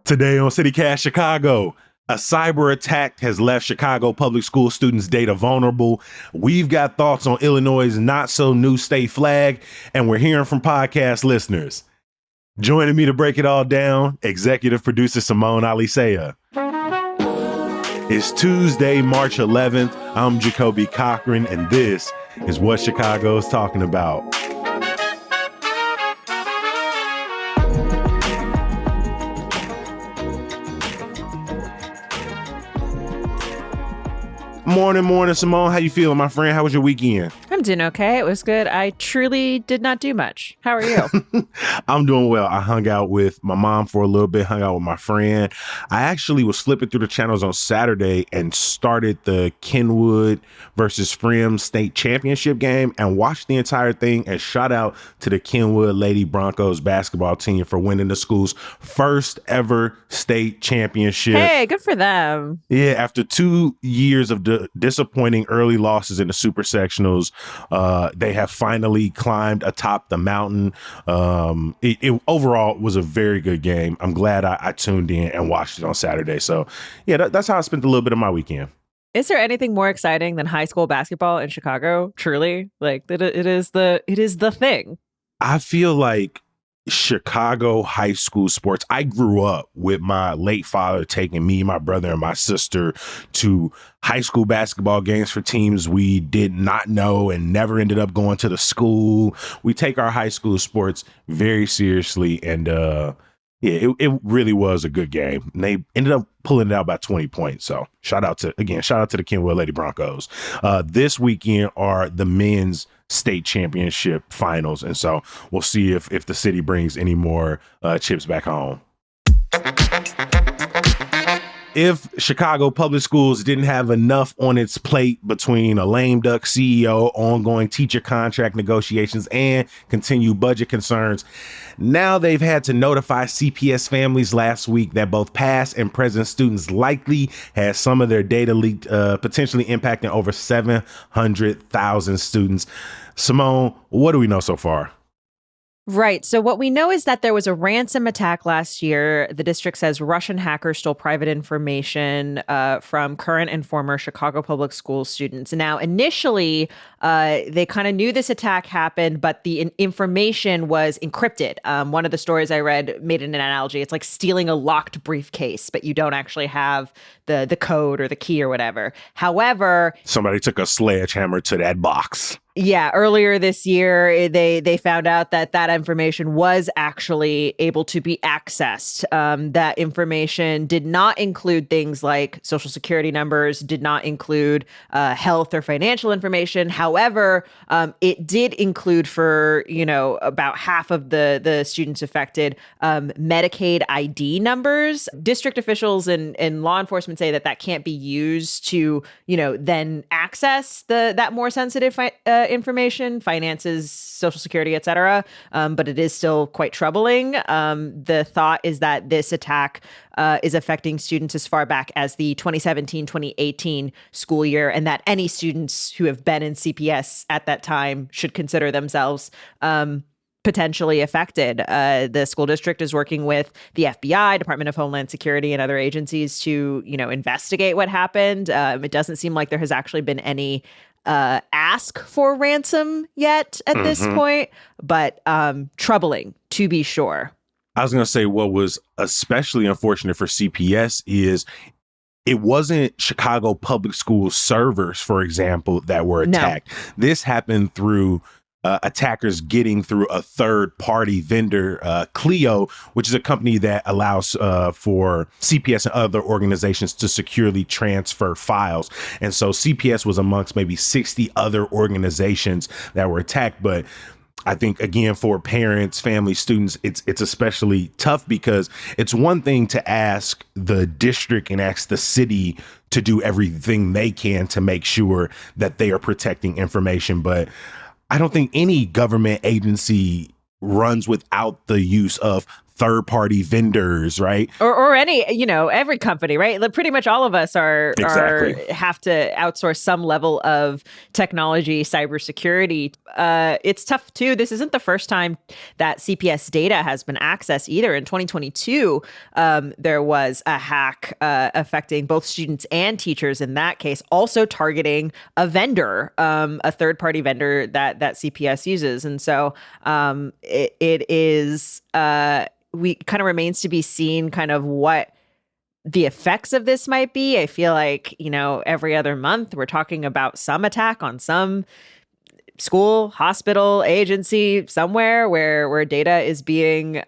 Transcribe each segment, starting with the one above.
Today on CityCast Chicago, a cyber attack has left Chicago public school students' data vulnerable. We've got thoughts on Illinois' not so new state flag, and we're hearing from podcast listeners. Joining me to break it all down, executive producer Simone Alisea. It's Tuesday, March 11th. I'm Jacoby Cochran, and this is what Chicago is talking about. Morning, Simone. How you feeling, my friend? How was your weekend? I'm doing okay. It was good. I truly did not do much. How are you? I'm doing well. I hung out with my mom for a little bit, hung out with my friend. I actually was flipping through the channels on Saturday and started the Kenwood versus Friends state championship game and watched the entire thing, and shout out to the Kenwood Lady Broncos basketball team for winning the school's first ever state championship. Hey, good for them. Yeah, after 2 years of disappointing early losses in the super sectionals, they have finally climbed atop the mountain. It overall was a very good game. I'm glad I tuned in and watched it on Saturday. So yeah, that's how I spent a little bit of my weekend. Is there anything more exciting than high school basketball in Chicago? Truly, like it is the thing. I feel like Chicago high school sports. I grew up with my late father taking me, my brother, and my sister to high school basketball games for teams we did not know and never ended up going to the school. We take our high school sports very seriously, and it really was a good game. And they ended up pulling it out by 20 points. So shout out to the Kenwood Lady Broncos. This weekend are the men's state championship finals. And so we'll see if the city brings any more chips back home. If Chicago Public Schools didn't have enough on its plate between a lame duck CEO, ongoing teacher contract negotiations, and continued budget concerns, now they've had to notify CPS families last week that both past and present students likely had some of their data leaked, potentially impacting over 700,000 students. Simone, what do we know so far? Right. So what we know is that there was a ransom attack last year. The district says Russian hackers stole private information from current and former Chicago Public School students. Now, initially, they kind of knew this attack happened, but the information was encrypted. One of the stories I read made an analogy. It's like stealing a locked briefcase, but you don't actually have the code or the key or whatever. However, somebody took a sledgehammer to that box. Yeah, earlier this year, they found out that information was actually able to be accessed. That information did not include things like social security numbers, did not include health or financial information. However, it did include for, about half of the students affected, Medicaid ID numbers. District officials and law enforcement say that can't be used to, then access that more sensitive information, finances, social security, et cetera. But it is still quite troubling. The thought is that this attack is affecting students as far back as the 2017-2018 school year, and that any students who have been in CPS at that time should consider themselves potentially affected. The school district is working with the FBI, Department of Homeland Security, and other agencies to, investigate what happened. It doesn't seem like there has actually been any ask for ransom yet at this point, but troubling to be sure. I was going to say what was especially unfortunate for CPS is it wasn't Chicago Public School servers, for example, that were attacked. No. This happened through attackers getting through a third-party vendor, Clio, which is a company that allows for CPS and other organizations to securely transfer files. And so CPS was amongst maybe 60 other organizations that were attacked. But I think, again, for parents, families, students, it's especially tough because it's one thing to ask the district and ask the city to do everything they can to make sure that they are protecting information. But I don't think any government agency runs without the use of third-party vendors, right? Or any, every company, right? Like pretty much all of us have to outsource some level of technology, cybersecurity. It's tough too. This isn't the first time that CPS data has been accessed either. In 2022, there was a hack affecting both students and teachers in that case, also targeting a vendor, a third-party vendor that CPS uses. And so it is we kind of remains to be seen kind of what the effects of this might be. I feel like, every other month we're talking about some attack on some school, hospital, agency, somewhere where data is being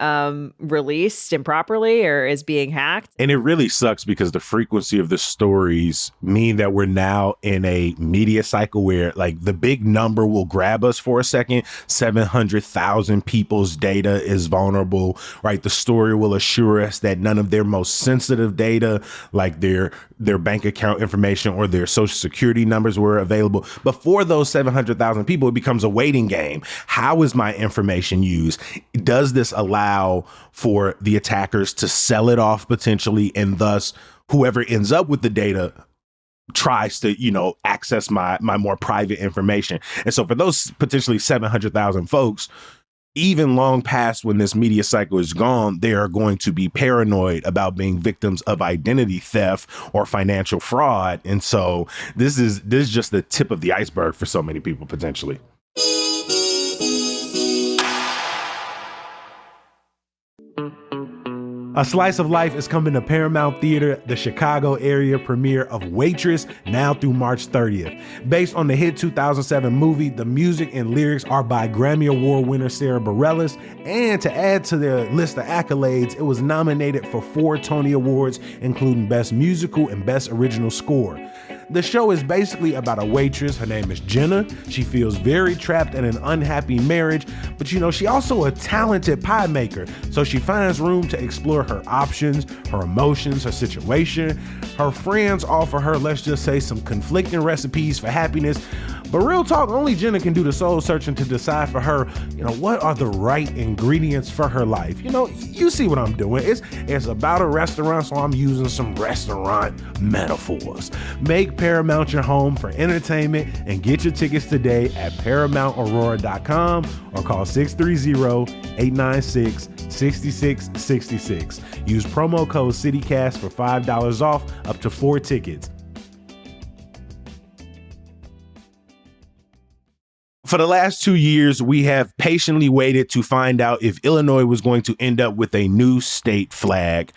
released improperly or is being hacked. And it really sucks because the frequency of the stories mean that we're now in a media cycle where like the big number will grab us for a second. 700,000 people's data is vulnerable, right? The story will assure us that none of their most sensitive data, like their bank account information or their social security numbers, were available. But for those 700,000 people, it becomes a waiting game. How is my information used? Does this allow for the attackers to sell it off potentially, and thus whoever ends up with the data tries to, access my more private information? And so for those potentially 700,000 folks, even long past when this media cycle is gone, they are going to be paranoid about being victims of identity theft or financial fraud. And so this is just the tip of the iceberg for so many people potentially. A Slice of Life is coming to Paramount Theater, the Chicago area premiere of Waitress, now through March 30th. Based on the hit 2007 movie, the music and lyrics are by Grammy Award winner Sarah Bareilles, and to add to their list of accolades, it was nominated for 4 Tony Awards, including Best Musical and Best Original Score. The show is basically about a waitress. Her name is Jenna. She feels very trapped in an unhappy marriage, but she also a talented pie maker. So she finds room to explore her options, her emotions, her situation. Her friends offer her, let's just say, some conflicting recipes for happiness. But real talk, only Jenna can do the soul searching to decide for her, what are the right ingredients for her life. You see what I'm doing. It's about a restaurant, so I'm using some restaurant metaphors. Make Paramount your home for entertainment and get your tickets today at ParamountAurora.com or call 630-896-6666. Use promo code CityCast for $5 off up to 4 tickets. For the last 2 years, we have patiently waited to find out if Illinois was going to end up with a new state flag.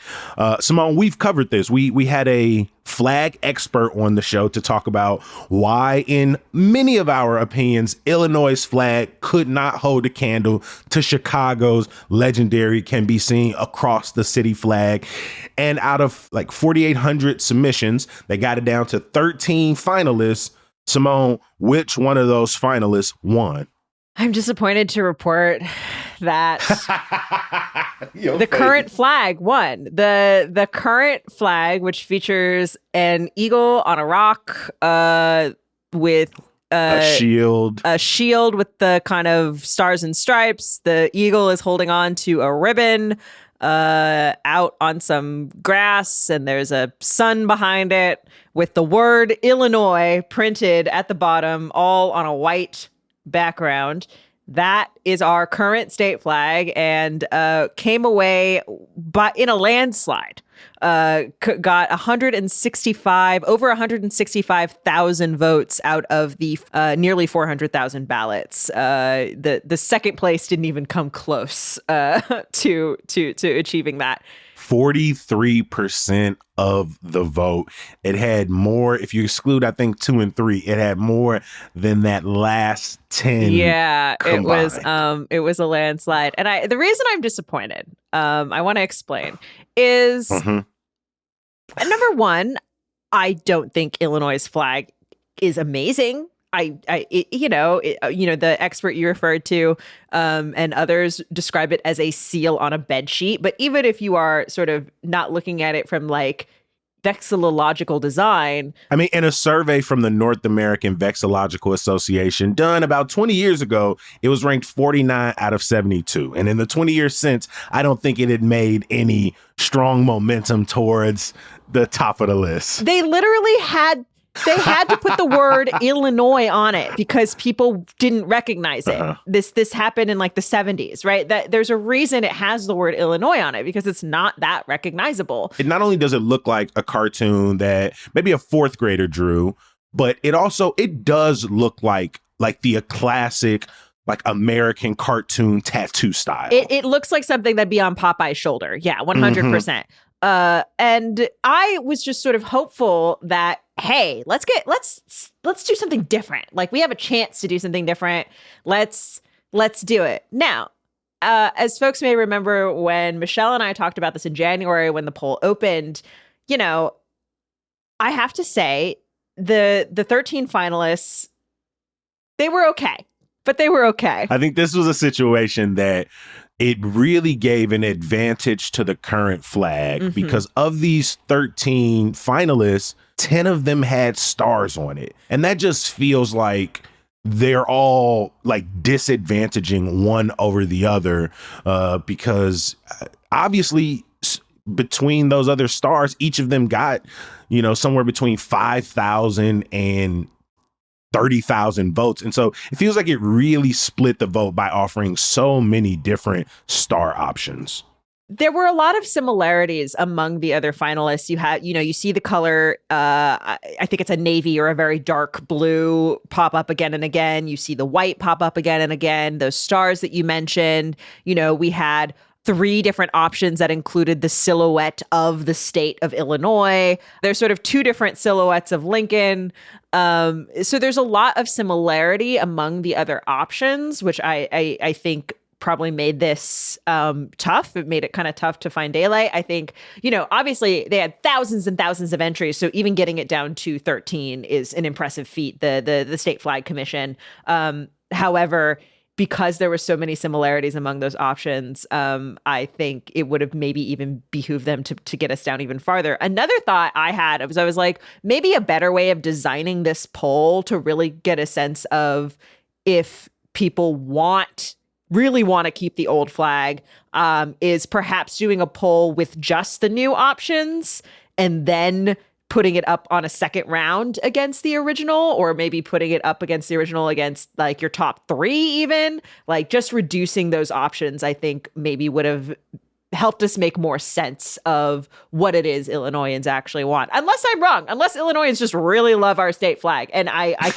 Simone, we've covered this. We had a flag expert on the show to talk about why, in many of our opinions, Illinois' flag could not hold a candle to Chicago's legendary Can Be Seen Across the City flag. And out of like 4,800 submissions, they got it down to 13 finalists. Simone, which one of those finalists won? I'm disappointed to report that the current flag won. The current flag, which features an eagle on a rock with a shield with the kind of stars and stripes. The eagle is holding on to a ribbon out on some grass, and there's a sun behind it with the word Illinois printed at the bottom, all on a white background. That is our current state flag, and came away in a landslide. Got over 165,000 votes out of the nearly 400,000 ballots. The second place didn't even come close to achieving that. 43% of the vote. It had more, if you exclude, I think 2 and 3, it had more than that last 10. Yeah, combined. It was a landslide. And the reason I'm disappointed, I want to explain, is number one, I don't think Illinois' flag is amazing. The expert you referred to and others describe it as a seal on a bed sheet. But even if you are sort of not looking at it from like, vexillological design. I mean, in a survey from the North American Vexillological Association done about 20 years ago, it was ranked 49 out of 72. And in the 20 years since, I don't think it had made any strong momentum towards the top of the list. They literally had to put the word Illinois on it because people didn't recognize it. This happened in like the 70s, right? That there's a reason it has the word Illinois on it because it's not that recognizable. It not only does it look like a cartoon that maybe a fourth grader drew, but it does look like the classic like American cartoon tattoo style. It looks like something that'd be on Popeye's shoulder. Yeah, 100%. And I was just sort of hopeful that, hey, let's do something different. Like we have a chance to do something different. Let's do it. Now, as folks may remember when Michelle and I talked about this in January when the poll opened, you know, I have to say the 13 finalists, they were okay. But they were okay. I think this was a situation that it really gave an advantage to the current flag because of these 13 finalists, 10 of them had stars on it. And that just feels like they're all like disadvantaging one over the other because obviously between those other stars, each of them got, you know, somewhere between 5,000 and 30,000 votes. And so it feels like it really split the vote by offering so many different star options. There were a lot of similarities among the other finalists. You see the color, I think it's a navy or a very dark blue pop up again and again. You see the white pop up again and again. Those stars that you mentioned, you know, we had 3 different options that included the silhouette of the state of Illinois. There's sort of 2 different silhouettes of Lincoln. So there's a lot of similarity among the other options, which I think probably made this tough. It made it kind of tough to find daylight. I think, you know, obviously they had thousands and thousands of entries. So even getting it down to 13 is an impressive feat, the State Flag Commission. However, because there were so many similarities among those options, I think it would have maybe even behooved them to get us down even farther. Another thought I had was I was like, maybe a better way of designing this poll to really get a sense of if people really want to keep the old flag is perhaps doing a poll with just the new options and then putting it up on a second round against the original, or maybe putting it up against the original against like your top 3 even. Like just reducing those options, I think maybe would have helped us make more sense of what it is Illinoisans actually want. Unless I'm wrong, unless Illinoisans just really love our state flag. And I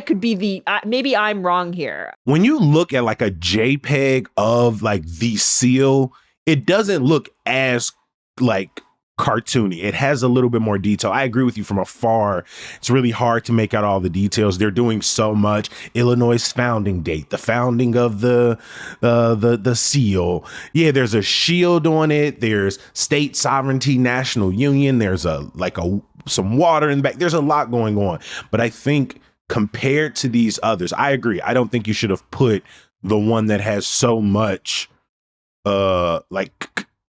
could be maybe I'm wrong here. When you look at like a JPEG of like the seal, it doesn't look as like cartoony. It has a little bit more detail. I agree with you from afar. It's really hard to make out all the details. They're doing so much. Illinois' founding date, the founding of the seal. Yeah, there's a shield on it. There's state sovereignty, national union. There's some water in the back. There's a lot going on. But I think compared to these others, I agree. I don't think you should have put the one that has so much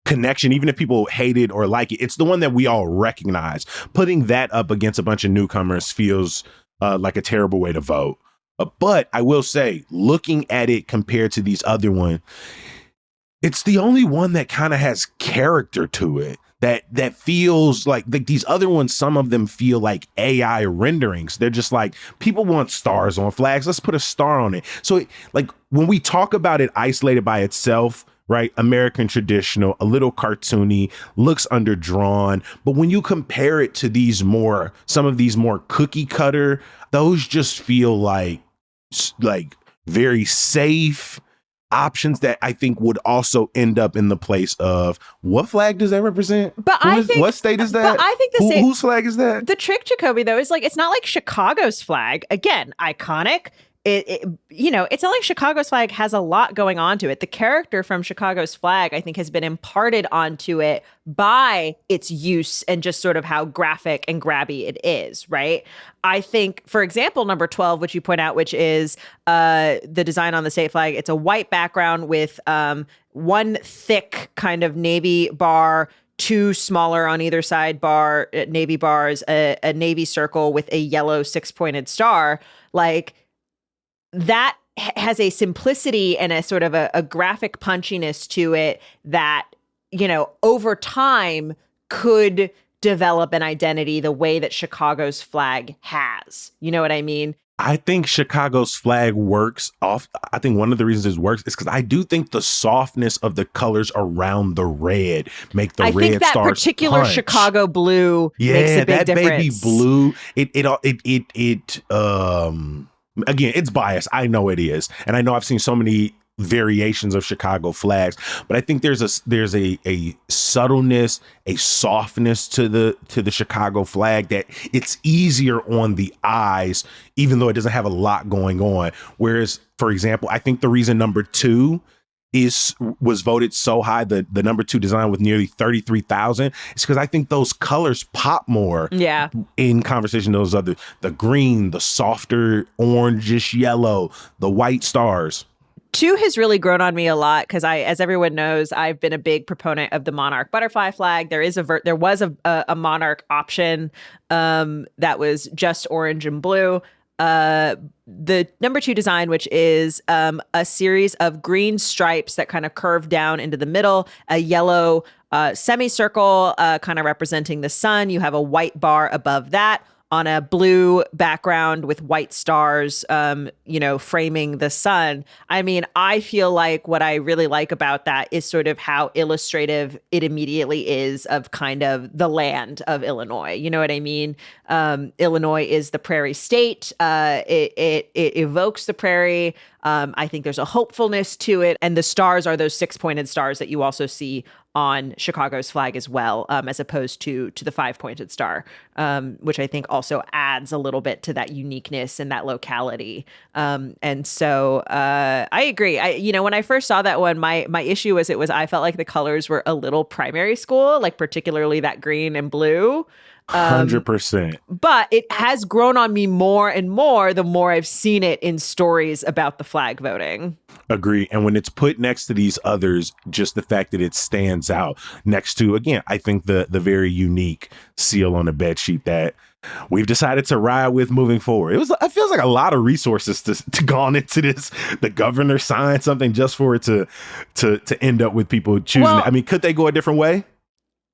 connection, even if people hate it or like it. It's the one that we all recognize. Putting that up against a bunch of newcomers feels like a terrible way to vote. But I will say, looking at it compared to these other ones, it's the only one that kind of has character to it. That feels like these other ones, some of them feel like AI renderings. They're just like, people want stars on flags. Let's put a star on it. So like when we talk about it isolated by itself, right? American traditional, a little cartoony, looks underdrawn. But when you compare it to some of these more cookie cutter, those just feel like very safe options that I think would also end up in the place of what flag does that represent? But what state is that? But I think whose flag is that? The trick, Jacoby, though, is like it's not like Chicago's flag. Again, iconic. It's not like Chicago's flag has a lot going on to it. The character from Chicago's flag, I think, has been imparted onto it by its use and just sort of how graphic and grabby it is, right? I think, for example, number 12, which you point out, which is the design on the state flag, it's a white background with one thick kind of navy bar, two smaller on either side navy bars, a navy circle with a yellow 6-pointed star, like that has a simplicity and a sort of a graphic punchiness to it that, over time could develop an identity the way that Chicago's flag has. You know what I mean? I think Chicago's flag works off. I think one of the reasons it works is because I do think the softness of the colors around the red make the red stars. I think that particular punch. Chicago blue makes a big difference. Baby blue. Again, it's biased. I know it is, and I know I've seen so many variations of Chicago flags, but I think there's a subtleness, a softness to the Chicago flag that it's easier on the eyes, even though it doesn't have a lot going on. Whereas, for example, I think the reason number 2 was voted so high, the number 2 design with nearly 33,000, is because I think those colors pop more in conversation to those other, the green, the softer orangish yellow, the white stars. 2 has really grown on me a lot because as everyone knows, I've been a big proponent of the monarch butterfly flag. There was a monarch option that was just orange and blue. The number 2 design, which is a series of green stripes that kind of curve down into the middle, a yellow semicircle kind of representing the sun. You have a white bar above that on a blue background with white stars, framing the sun. I mean, I feel like what I really like about that is sort of how illustrative it immediately is of kind of the land of Illinois. You know what I mean? Illinois is the prairie state. It evokes the prairie. I think there's a hopefulness to it. And the stars are those 6-pointed stars that you also see on Chicago's flag as well, as opposed to the 5-pointed star, which I think also adds a little bit to that uniqueness and that locality. And so I agree. When I first saw that one, my issue was I felt like the colors were a little primary school, like particularly that green and blue. 100%. But it has grown on me more and more the more I've seen it in stories about the flag voting. Agree. And when it's put next to these others, just the fact that it stands out next to, again, I think the very unique seal on the bedsheet that we've decided to ride with moving forward. It feels like a lot of resources to gone into this. The governor signed something just for it to end up with people choosing. Well, I mean, could they go a different way?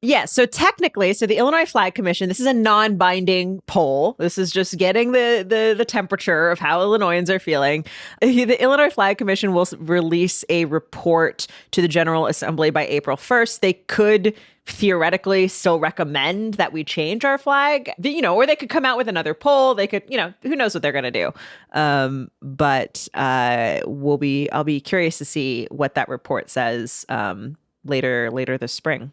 Yeah, so technically, the Illinois Flag Commission, this is a non-binding poll. This is just getting the temperature of how Illinoisans are feeling. The Illinois Flag Commission will release a report to the General Assembly by April 1st. They could theoretically still recommend that we change our flag, or they could come out with another poll. They could, who knows what they're going to do. But I'll be curious to see what that report says later this spring.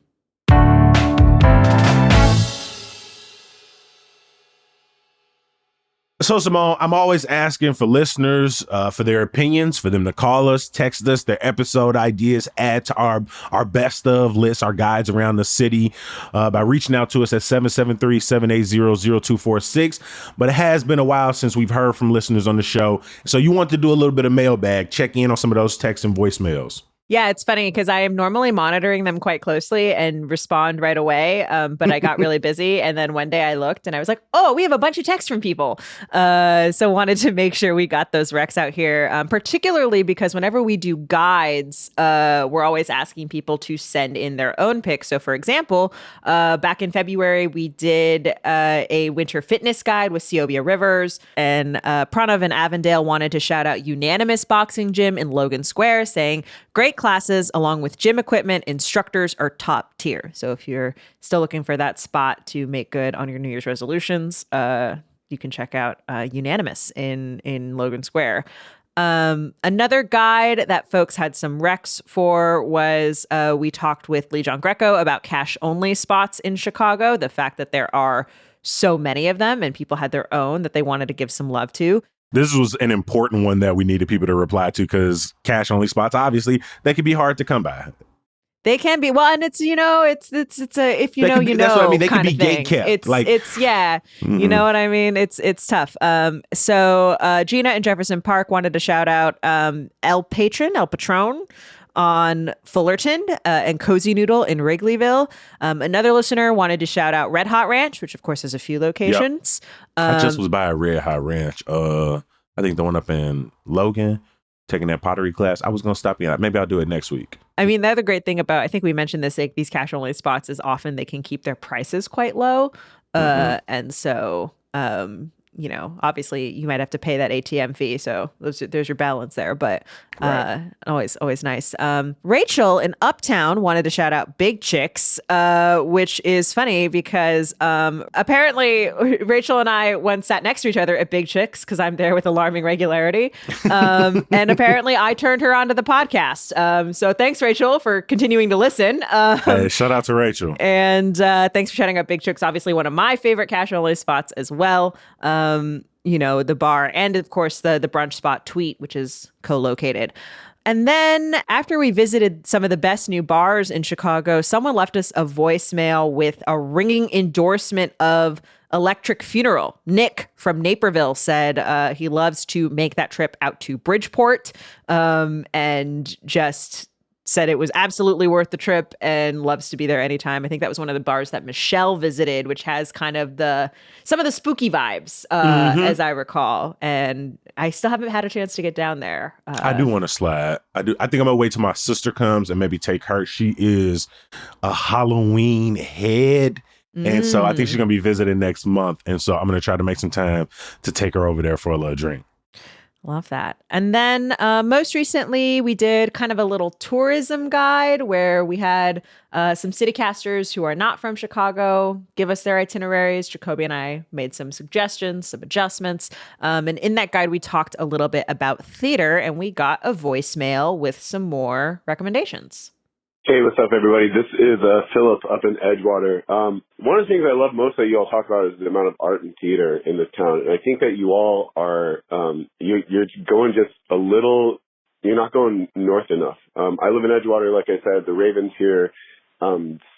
So, Simone, I'm always asking for listeners for their opinions, for them to call us, text us their episode ideas, add to our best of list, our guides around the city by reaching out to us at 773-780-0246. But it has been a while since we've heard from listeners on the show. So you want to do a little bit of mailbag, check in on some of those texts and voicemails. Yeah, it's funny because I am normally monitoring them quite closely and respond right away. But I got really busy. And then one day I looked and I was like, oh, we have a bunch of texts from people. So wanted to make sure we got those recs out here, particularly because whenever we do guides, we're always asking people to send in their own picks. So, for example, back in February, we did a winter fitness guide with Seobia Rivers. And Pranav in Avondale wanted to shout out Unanimous Boxing Gym in Logan Square, saying, great classes along with gym equipment, instructors are top tier. So if you're still looking for that spot to make good on your New Year's resolutions, you can check out Unanimous in Logan Square. Another guide that folks had some recs for was we talked with Lee John Greco about cash only spots in Chicago, the fact that there are so many of them and people had their own that they wanted to give some love to. This was an important one that we needed people to reply to because cash only spots, obviously, they can be hard to come by. They can be. Well, and it's a, if you know, you know, that's what I mean. They can be gate kept. It's you know what I mean? It's tough. So Gina in Jefferson Park wanted to shout out El Patron on Fullerton and Cozy Noodle in Wrigleyville. Another listener wanted to shout out Red Hot Ranch, which of course has a few locations. I just was by a Red Hot Ranch. I think the one up in Logan, taking that pottery class. I was going to stop in. Maybe I'll do it next week. I mean, the other great thing about, I think we mentioned this, like these cash only spots is often they can keep their prices quite low. And so, you know, obviously you might have to pay that ATM fee. So there's your balance there, but always nice. Rachel in Uptown wanted to shout out Big Chicks, which is funny because apparently Rachel and I once sat next to each other at Big Chicks because I'm there with alarming regularity. And apparently I turned her onto the podcast. So thanks, Rachel, for continuing to listen. Hey, shout out to Rachel. And thanks for shouting out Big Chicks, obviously one of my favorite cash only spots as well. You know, the bar and of course the brunch spot Tweet, which is co-located. And then after we visited some of the best new bars in Chicago, someone left us a voicemail with a ringing endorsement of Electric Funeral. Nick from Naperville said he loves to make that trip out to Bridgeport and just said it was absolutely worth the trip and loves to be there anytime. I think that was one of the bars that Michelle visited, which has kind of some of the spooky vibes, as I recall. And I still haven't had a chance to get down there. I do want to slide. I think I'm gonna wait till my sister comes and maybe take her. She is a Halloween head. And so I think she's gonna be visiting next month. And so I'm gonna try to make some time to take her over there for a little drink. Love that. And then most recently, we did kind of a little tourism guide where we had some CityCasters who are not from Chicago give us their itineraries. Jacoby and I made some suggestions, some adjustments. And in that guide, we talked a little bit about theater and we got a voicemail with some more recommendations. Hey, what's up, everybody? This is Philip up in Edgewater. One of the things I love most that you all talk about is the amount of art and theater in this town. And I think that you all are, you're going just a little, you're not going north enough. I live in Edgewater, like I said, the Ravens here,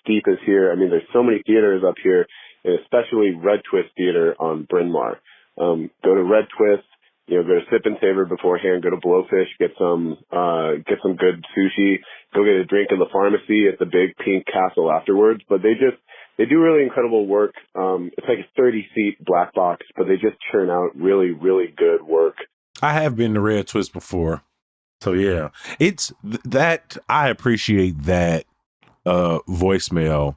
Steep is here. I mean, there's so many theaters up here, and especially Red Twist Theater on Bryn Mawr. Go to Red Twist. You know, go to Sip and Savor beforehand, go to Blowfish, get some good sushi, go get a drink in the pharmacy at the big pink castle afterwards. But they do really incredible work. It's like a 30-seat black box, but they just churn out really, really good work. I have been to Red Twist before. So yeah, it's that I appreciate that voicemail.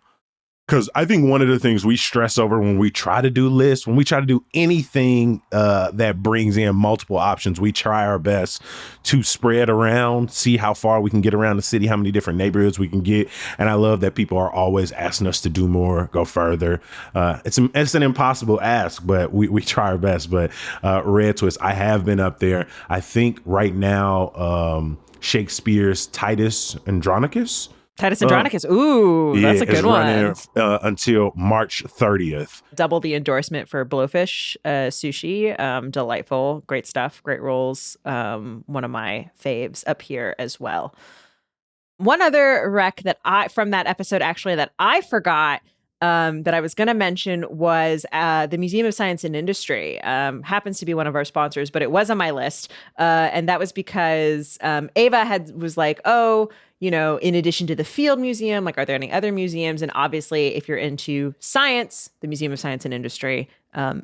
Because I think one of the things we stress over when we try to do lists, when we try to do anything that brings in multiple options, we try our best to spread around, see how far we can get around the city, how many different neighborhoods we can get. And I love that people are always asking us to do more, go further. It's an impossible ask, but we try our best. But Red Twist, I have been up there. I think right now, Shakespeare's Titus Andronicus. Titus Andronicus. Ooh, that's a good one. Until March 30th. Double the endorsement for Blowfish sushi. Delightful. Great stuff. Great rolls. One of my faves up here as well. One other rec from that episode, actually, that I forgot that I was going to mention was the Museum of Science and Industry. Happens to be one of our sponsors, but it was on my list. And that was because Ava was like, oh, you know, in addition to the Field Museum, like, are there any other museums? And obviously, if you're into science, the Museum of Science and Industry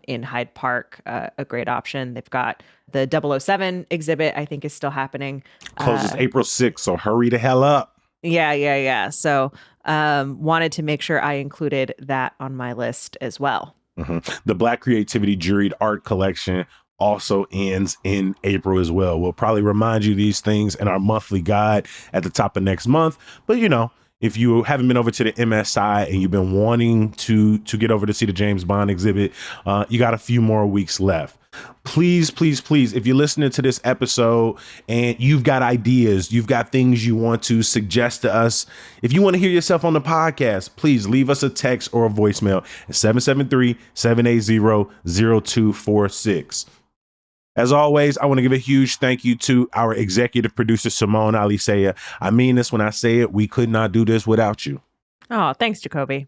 in Hyde Park, a great option. They've got the 007 exhibit, I think, is still happening. Closes April 6th, so hurry the hell up. Yeah. So wanted to make sure I included that on my list as well. Mm-hmm. The Black Creativity Juried Art Collection also ends in April as well. We'll probably remind you these things in our monthly guide at the top of next month. But, you know, if you haven't been over to the MSI and you've been wanting to get over to see the James Bond exhibit, you got a few more weeks left. Please, if you're listening to this episode and you've got ideas, you've got things you want to suggest to us, if you want to hear yourself on the podcast, please leave us a text or a voicemail at 773-780-0246. As always, I want to give a huge thank you to our executive producer, Simone Alisea. I mean this when I say it. We could not do this without you. Oh, thanks, Jacoby.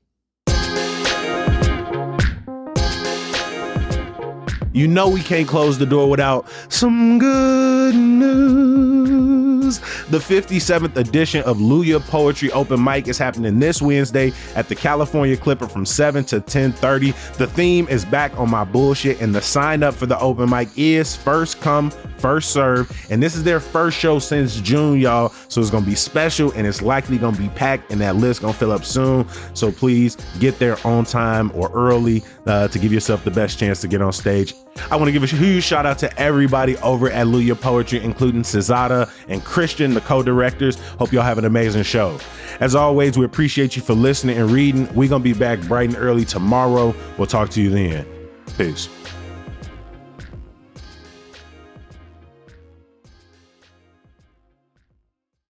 You know we can't close the door without some good news. news. The 57th edition of Luya Poetry Open Mic is happening this Wednesday at the California Clipper from 7 to 10:30. The theme is back on my bullshit, and the sign up for the open mic is first come, first serve. And this is their first show since June, y'all. So it's gonna be special, and it's likely gonna be packed, and that list gonna fill up soon. So please get there on time or early to give yourself the best chance to get on stage. I want to give a huge shout out to everybody over at Luya Poetry, including Cesada and Christian, the co-directors. Hope y'all have an amazing show. As always, we appreciate you for listening and reading. We're going to be back bright and early tomorrow. We'll talk to you then. Peace.